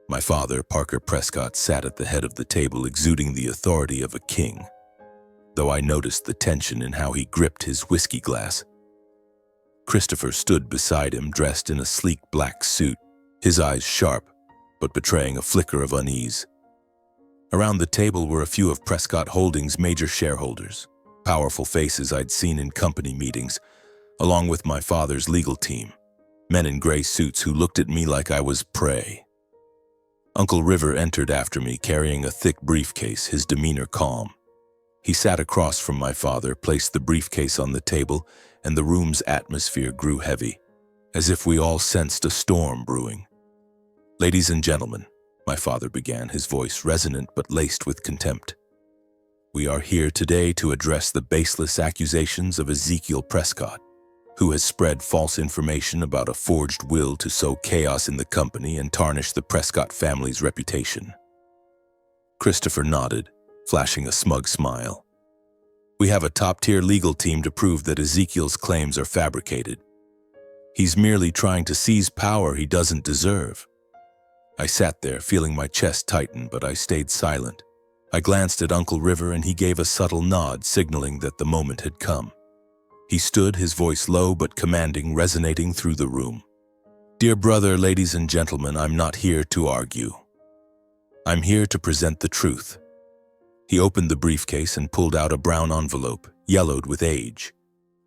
My father, Parker Prescott, sat at the head of the table, exuding the authority of a king, though I noticed the tension in how he gripped his whiskey glass. Christopher stood beside him, dressed in a sleek black suit, his eyes sharp, but betraying a flicker of unease. Around the table were a few of Prescott Holdings' major shareholders, powerful faces I'd seen in company meetings, along with my father's legal team, men in gray suits who looked at me like I was prey. Uncle River entered after me, carrying a thick briefcase, his demeanor calm. He sat across from my father, placed the briefcase on the table, and the room's atmosphere grew heavy, as if we all sensed a storm brewing. "Ladies and gentlemen," my father began, his voice resonant but laced with contempt. "We are here today to address the baseless accusations of Ezekiel Prescott, who has spread false information about a forged will to sow chaos in the company and tarnish the Prescott family's reputation." Christopher nodded, flashing a smug smile. "We have a top-tier legal team to prove that Ezekiel's claims are fabricated. He's merely trying to seize power he doesn't deserve." I sat there, feeling my chest tighten, but I stayed silent. I glanced at Uncle River, and he gave a subtle nod, signaling that the moment had come. He stood, his voice low but commanding, resonating through the room. "Dear brother, ladies and gentlemen, I'm not here to argue. I'm here to present the truth." He opened the briefcase and pulled out a brown envelope, yellowed with age.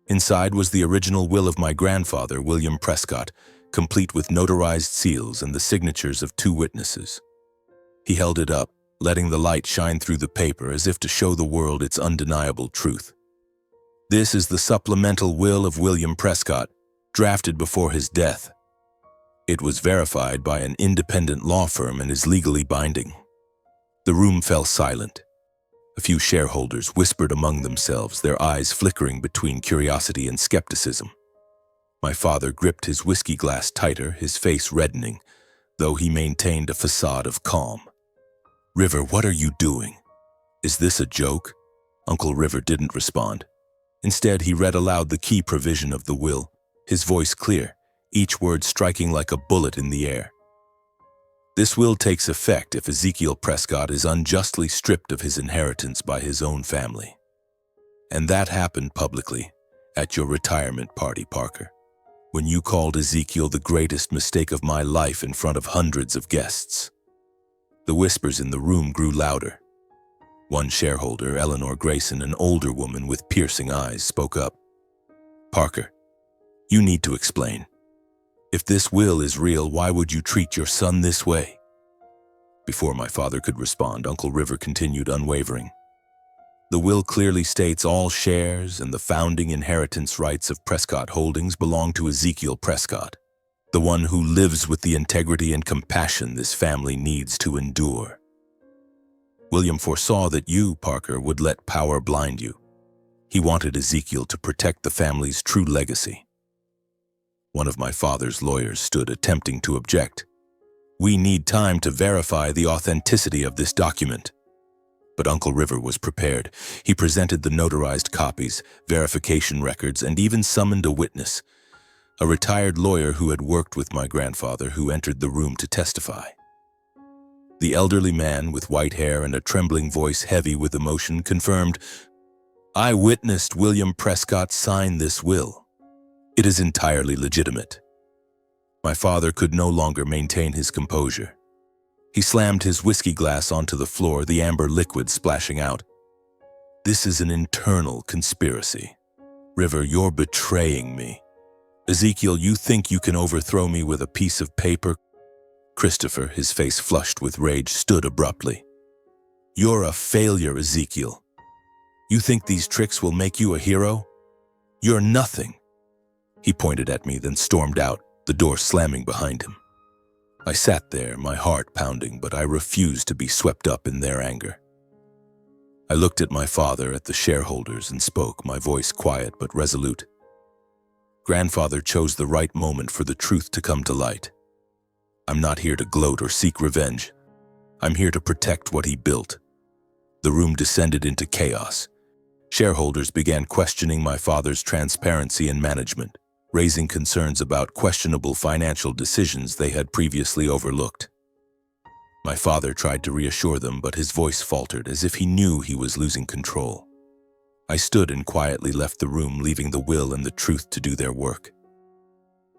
Inside was the original will of my grandfather, William Prescott, complete with notarized seals and the signatures of 2 witnesses. He held it up, letting the light shine through the paper as if to show the world its undeniable truth. "This is the supplemental will of William Prescott, drafted before his death. It was verified by an independent law firm and is legally binding." The room fell silent. A few shareholders whispered among themselves, their eyes flickering between curiosity and skepticism. My father gripped his whiskey glass tighter, his face reddening, though he maintained a facade of calm. "River, what are you doing? Is this a joke?" Uncle River didn't respond. Instead, he read aloud the key provision of the will, his voice clear, each word striking like a bullet in the air. "This will takes effect if Ezekiel Prescott is unjustly stripped of his inheritance by his own family. And that happened publicly, at your retirement party, Parker, when you called Ezekiel the greatest mistake of my life in front of hundreds of guests." The whispers in the room grew louder. One shareholder, Eleanor Grayson, an older woman with piercing eyes, spoke up. "Parker, you need to explain. If this will is real, why would you treat your son this way?" Before my father could respond, Uncle River continued, unwavering. "The will clearly states all shares and the founding inheritance rights of Prescott Holdings belong to Ezekiel Prescott, the one who lives with the integrity and compassion this family needs to endure. William foresaw that you, Parker, would let power blind you. He wanted Ezekiel to protect the family's true legacy." One of my father's lawyers stood, attempting to object. "We need time to verify the authenticity of this document." But Uncle River was prepared. He presented the notarized copies, verification records, and even summoned a witness, a retired lawyer who had worked with my grandfather, who entered the room to testify. The elderly man, with white hair and a trembling voice heavy with emotion, confirmed, "I witnessed William Prescott sign this will. It is entirely legitimate." My father could no longer maintain his composure. He slammed his whiskey glass onto the floor, the amber liquid splashing out. "This is an internal conspiracy. River, you're betraying me. Ezekiel, you think you can overthrow me with a piece of paper?" Christopher, his face flushed with rage, stood abruptly. "You're a failure, Ezekiel. You think these tricks will make you a hero? You're nothing." He pointed at me, then stormed out, the door slamming behind him. I sat there, my heart pounding, but I refused to be swept up in their anger. I looked at my father, at the shareholders, and spoke, my voice quiet but resolute. "Grandfather chose the right moment for the truth to come to light. I'm not here to gloat or seek revenge. I'm here to protect what he built." The room descended into chaos. Shareholders began questioning my father's transparency and management, raising concerns about questionable financial decisions they had previously overlooked. My father tried to reassure them, but his voice faltered as if he knew he was losing control. I stood and quietly left the room, leaving the will and the truth to do their work.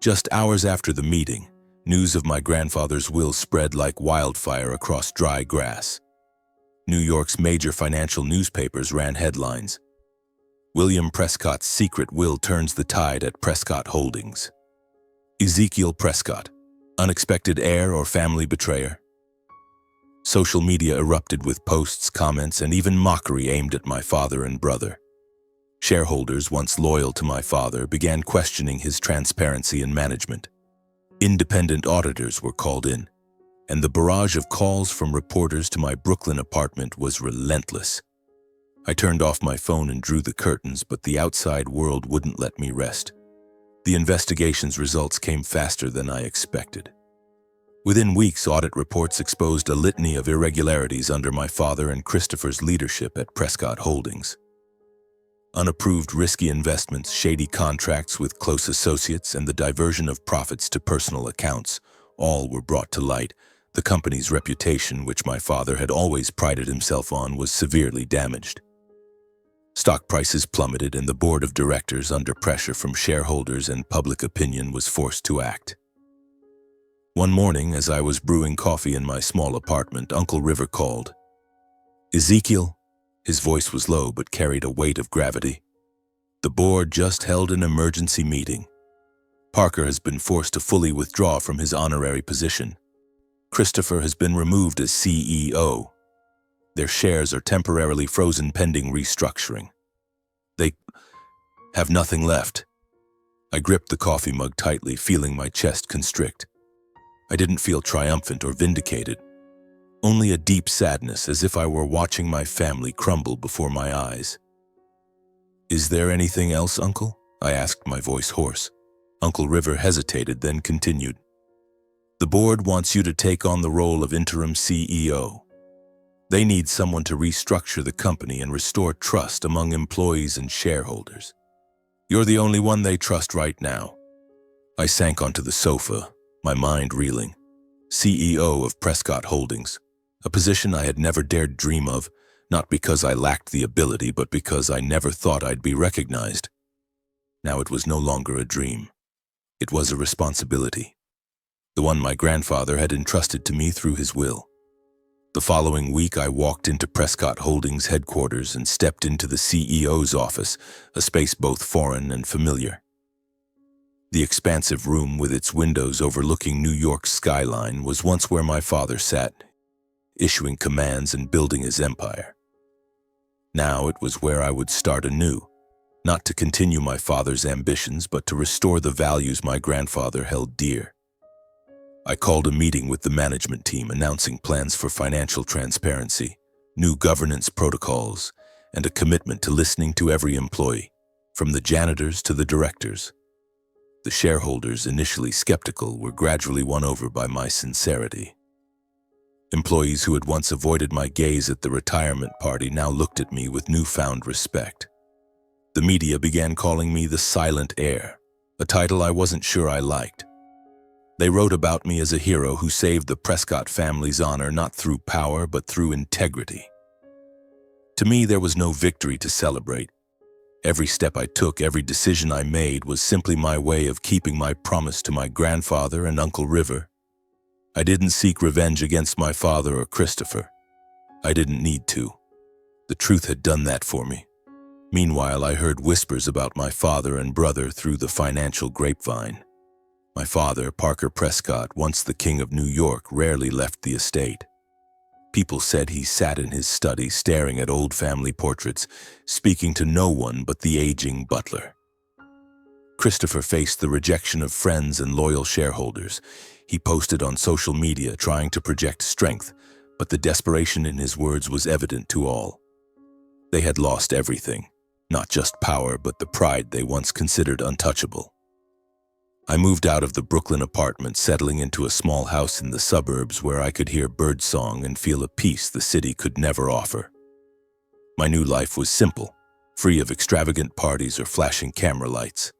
Just hours after the meeting, news of my grandfather's will spread like wildfire across dry grass. New York's major financial newspapers ran headlines. William Prescott's secret will turns the tide at Prescott Holdings. Ezekiel Prescott, unexpected heir or family betrayer? Social media erupted with posts, comments, and even mockery aimed at my father and brother. Shareholders, once loyal to my father, began questioning his transparency and management. Independent auditors were called in, and the barrage of calls from reporters to my Brooklyn apartment was relentless. I turned off my phone and drew the curtains, but the outside world wouldn't let me rest. The investigation's results came faster than I expected. Within weeks, audit reports exposed a litany of irregularities under my father and Christopher's leadership at Prescott Holdings. Unapproved risky investments, shady contracts with close associates, and the diversion of profits to personal accounts, all were brought to light. The company's reputation, which my father had always prided himself on, was severely damaged. Stock prices plummeted, and the board of directors, under pressure from shareholders and public opinion, was forced to act. One morning, as I was brewing coffee in my small apartment, Uncle River called. "Ezekiel?" His voice was low but carried a weight of gravity. "The board just held an emergency meeting. Parker has been forced to fully withdraw from his honorary position. Christopher has been removed as CEO. Their shares are temporarily frozen pending restructuring. They have nothing left." I gripped the coffee mug tightly, feeling my chest constrict. I didn't feel triumphant or vindicated, only a deep sadness, as if I were watching my family crumble before my eyes. "Is there anything else, Uncle?" I asked, my voice hoarse. Uncle River hesitated, then continued. "The board wants you to take on the role of interim CEO. They need someone to restructure the company and restore trust among employees and shareholders. You're the only one they trust right now." I sank onto the sofa, my mind reeling. CEO of Prescott Holdings, a position I had never dared dream of, not because I lacked the ability, but because I never thought I'd be recognized. Now it was no longer a dream. It was a responsibility, the one my grandfather had entrusted to me through his will. The following week, I walked into Prescott Holdings headquarters and stepped into the CEO's office, a space both foreign and familiar. The expansive room with its windows overlooking New York's skyline was once where my father sat, issuing commands and building his empire. Now it was where I would start anew, not to continue my father's ambitions, but to restore the values my grandfather held dear. I called a meeting with the management team, announcing plans for financial transparency, new governance protocols, and a commitment to listening to every employee, from the janitors to the directors. The shareholders, initially skeptical, were gradually won over by my sincerity. Employees who had once avoided my gaze at the retirement party now looked at me with newfound respect. The media began calling me the silent heir, a title I wasn't sure I liked. They wrote about me as a hero who saved the Prescott family's honor not through power but through integrity. To me, there was no victory to celebrate. Every step I took, every decision I made was simply my way of keeping my promise to my grandfather and Uncle River. I didn't seek revenge against my father or Christopher. I didn't need to. The truth had done that for me. Meanwhile, I heard whispers about my father and brother through the financial grapevine. My father, Parker Prescott, once the king of New York, rarely left the estate. People said he sat in his study staring at old family portraits, speaking to no one but the aging butler. Christopher faced the rejection of friends and loyal shareholders. He posted on social media trying to project strength, but the desperation in his words was evident to all. They had lost everything, not just power, but the pride they once considered untouchable. I moved out of the Brooklyn apartment, settling into a small house in the suburbs where I could hear birdsong and feel a peace the city could never offer. My new life was simple, free of extravagant parties or flashing camera lights.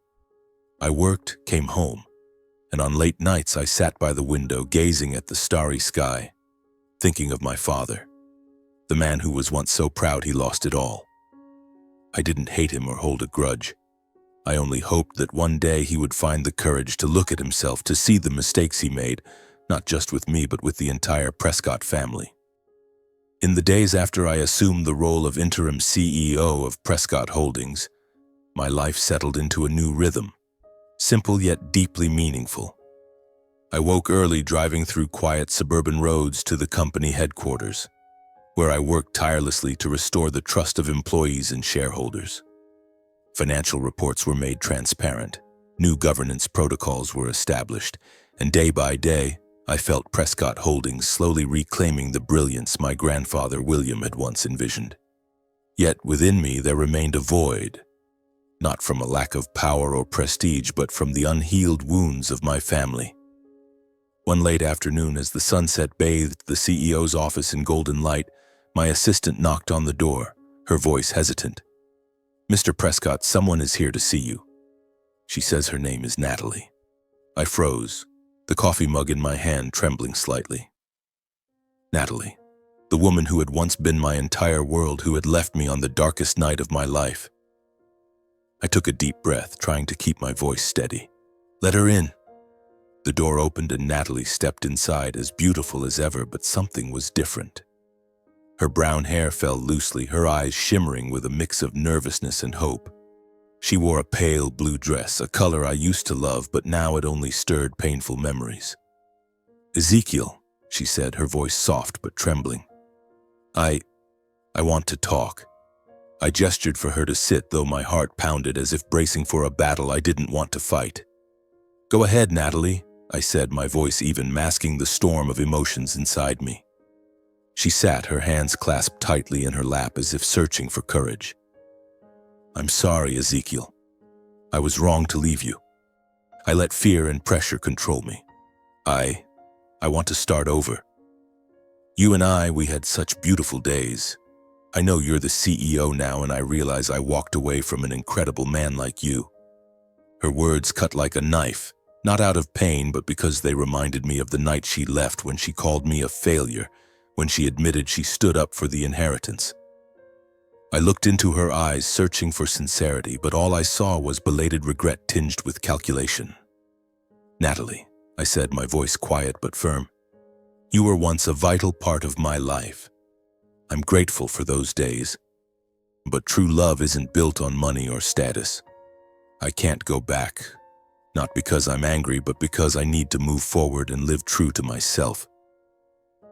I worked, came home, and on late nights I sat by the window gazing at the starry sky. thinking of my father, the man who was once so proud he lost it all. I didn't hate him or hold a grudge. I only hoped that one day he would find the courage to look at himself, to see the mistakes he made, not just with me but with the entire Prescott family. In the days after I assumed the role of interim CEO of Prescott Holdings, my life settled into a new rhythm, simple yet deeply meaningful. I woke early, driving through quiet suburban roads to the company headquarters, where I worked tirelessly to restore the trust of employees and shareholders. Financial reports were made transparent, new governance protocols were established, and day by day, I felt Prescott Holdings slowly reclaiming the brilliance my grandfather William had once envisioned. Yet within me there remained a void, not from a lack of power or prestige, but from the unhealed wounds of my family. One late afternoon, as the sunset bathed the CEO's office in golden light, my assistant knocked on the door, her voice hesitant. "Mr. Prescott, someone is here to see you." She says her name is Natalie. I froze, the coffee mug in my hand trembling slightly. Natalie, the woman who had once been my entire world, who had left me on the darkest night of my life. I took a deep breath, trying to keep my voice steady. "Let her in." The door opened and Natalie stepped inside, as beautiful as ever, but something was different. Her brown hair fell loosely, her eyes shimmering with a mix of nervousness and hope. She wore a pale blue dress, a color I used to love, but now it only stirred painful memories. "Ezekiel," she said, her voice soft but trembling. I want to talk." I gestured for her to sit, though my heart pounded as if bracing for a battle I didn't want to fight. "Go ahead, Natalie," I said, my voice even masking the storm of emotions inside me. She sat, her hands clasped tightly in her lap as if searching for courage. "I'm sorry, Ezekiel. I was wrong to leave you. I let fear and pressure control me. I want to start over. You and we had such beautiful days. I know you're the CEO now, and I realize I walked away from an incredible man like you." Her words cut like a knife, not out of pain, but because they reminded me of the night she left, when she called me a failure, when she admitted she stood up for the inheritance. I looked into her eyes, searching for sincerity, but all I saw was belated regret tinged with calculation. "Natalie," I said, my voice quiet but firm, "you were once a vital part of my life. I'm grateful for those days, but true love isn't built on money or status. I can't go back, not because I'm angry, but because I need to move forward and live true to myself."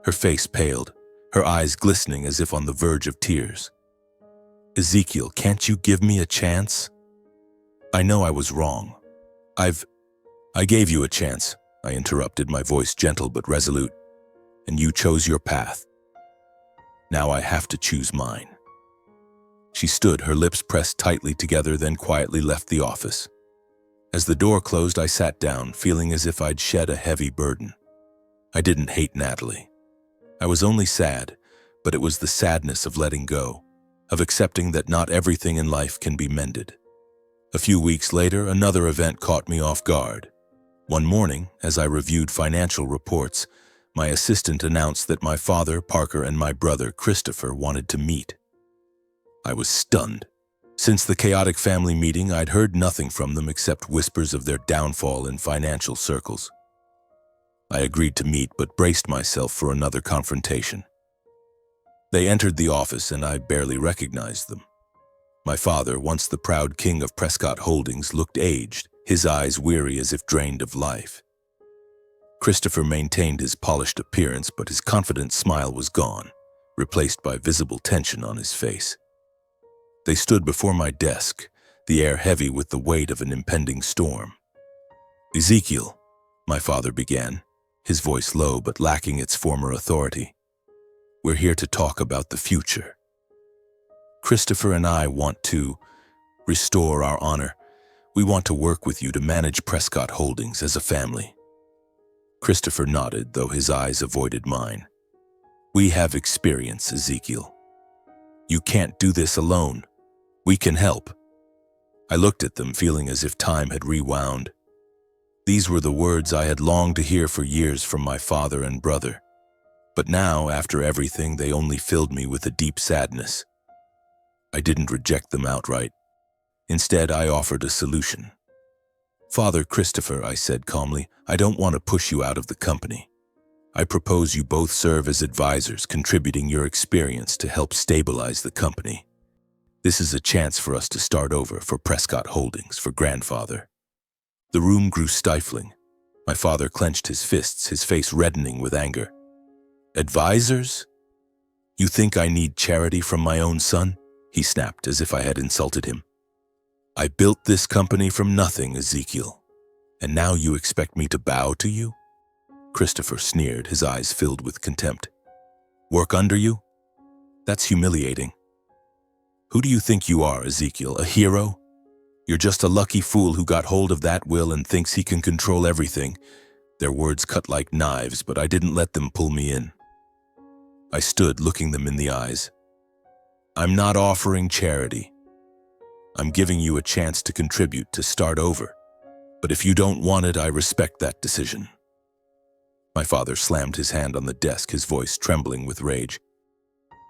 Her face paled, her eyes glistening as if on the verge of tears. "Ezekiel, can't you give me a chance? I know I was wrong. I gave you a chance," I interrupted, my voice gentle but resolute, "and you chose your path. Now I have to choose mine." She stood, her lips pressed tightly together, then quietly left the office. As the door closed, I sat down, feeling as if I'd shed a heavy burden. I didn't hate Natalie. I was only sad, but it was the sadness of letting go, of accepting that not everything in life can be mended. A few weeks later, another event caught me off guard. One morning, as I reviewed financial reports, my assistant announced that my father, Parker, and my brother, Christopher, wanted to meet. I was stunned. Since the chaotic family meeting, I'd heard nothing from them except whispers of their downfall in financial circles. I agreed to meet, but braced myself for another confrontation. They entered the office, and I barely recognized them. My father, once the proud king of Prescott Holdings, looked aged, his eyes weary as if drained of life. Christopher maintained his polished appearance, but his confident smile was gone, replaced by visible tension on his face. They stood before my desk, the air heavy with the weight of an impending storm. "Ezekiel," my father began, his voice low but lacking its former authority, "we're here to talk about the future. Christopher and I want to restore our honor. We want to work with you to manage Prescott Holdings as a family." Christopher nodded, though his eyes avoided mine. "We have experience, Ezekiel. You can't do this alone. We can help." I looked at them, feeling as if time had rewound. These were the words I had longed to hear for years from my father and brother. But now, after everything, they only filled me with a deep sadness. I didn't reject them outright. Instead, I offered a solution. "Father Christopher," I said calmly, "I don't want to push you out of the company. I propose you both serve as advisors, contributing your experience to help stabilize the company. This is a chance for us to start over, for Prescott Holdings, for grandfather." The room grew stifling. My father clenched his fists, his face reddening with anger. "Advisors? You think I need charity from my own son?" he snapped, as if I had insulted him. "I built this company from nothing, Ezekiel, and now you expect me to bow to you?" Christopher sneered, his eyes filled with contempt. "Work under you? That's humiliating. Who do you think you are, Ezekiel, a hero? You're just a lucky fool who got hold of that will and thinks he can control everything." Their words cut like knives, but I didn't let them pull me in. I stood, looking them in the eyes. "I'm not offering charity. I'm giving you a chance to contribute, to start over. But if you don't want it, I respect that decision." My father slammed his hand on the desk, his voice trembling with rage.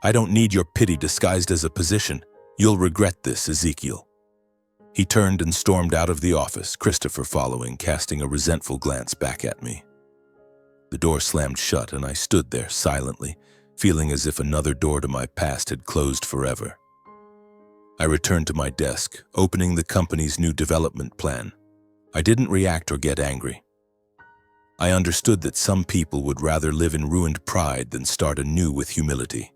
"I don't need your pity disguised as a position. You'll regret this, Ezekiel." He turned and stormed out of the office, Christopher following, casting a resentful glance back at me. The door slammed shut, and I stood there silently, feeling as if another door to my past had closed forever. I returned to my desk, opening the company's new development plan. I didn't react or get angry. I understood that some people would rather live in ruined pride than start anew with humility.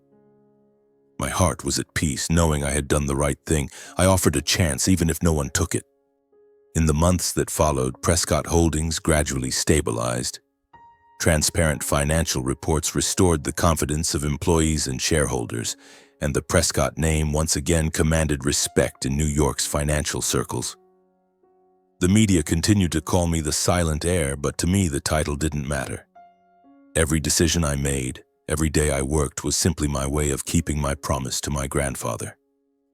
My heart was at peace, knowing I had done the right thing. I offered a chance, even if no one took it. In the months that followed, Prescott Holdings gradually stabilized. Transparent financial reports restored the confidence of employees and shareholders, and the Prescott name once again commanded respect in New York's financial circles. The media continued to call me the silent heir, but to me the title didn't matter. Every decision I made, every day I worked, was simply my way of keeping my promise to my grandfather,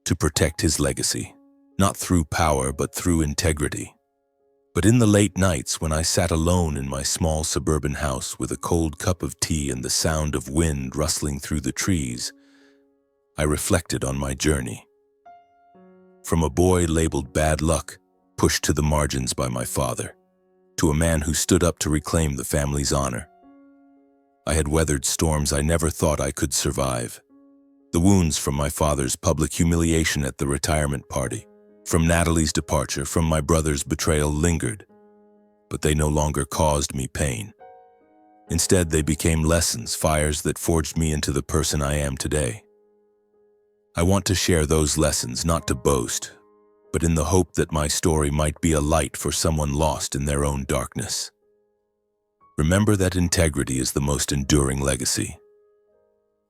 to protect his legacy, not through power but through integrity. But in the late nights, when I sat alone in my small suburban house with a cold cup of tea and the sound of wind rustling through the trees, I reflected on my journey. From a boy labeled bad luck, pushed to the margins by my father, to a man who stood up to reclaim the family's honor. I had weathered storms I never thought I could survive. The wounds from my father's public humiliation at the retirement party, from Natalie's departure, from my brother's betrayal lingered, but they no longer caused me pain. Instead, they became lessons, fires that forged me into the person I am today. I want to share those lessons, not to boast, but in the hope that my story might be a light for someone lost in their own darkness. Remember that integrity is the most enduring legacy.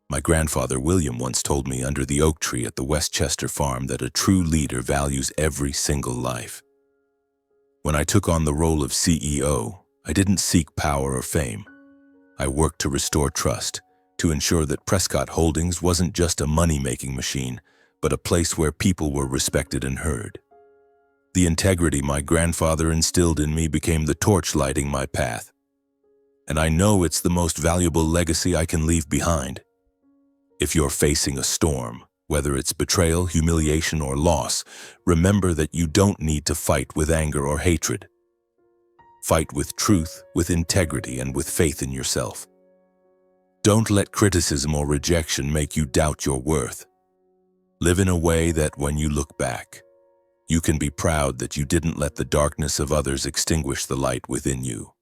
My grandfather William once told me under the oak tree at the Westchester farm that a true leader values every single life. When I took on the role of CEO, I didn't seek power or fame. I worked to restore trust, to ensure that Prescott Holdings wasn't just a money-making machine, but a place where people were respected and heard. The integrity my grandfather instilled in me became the torch lighting my path. And I know it's the most valuable legacy I can leave behind. If you're facing a storm, whether it's betrayal, humiliation, or loss, remember that you don't need to fight with anger or hatred. Fight with truth, with integrity, and with faith in yourself. Don't let criticism or rejection make you doubt your worth. Live in a way that when you look back, you can be proud that you didn't let the darkness of others extinguish the light within you.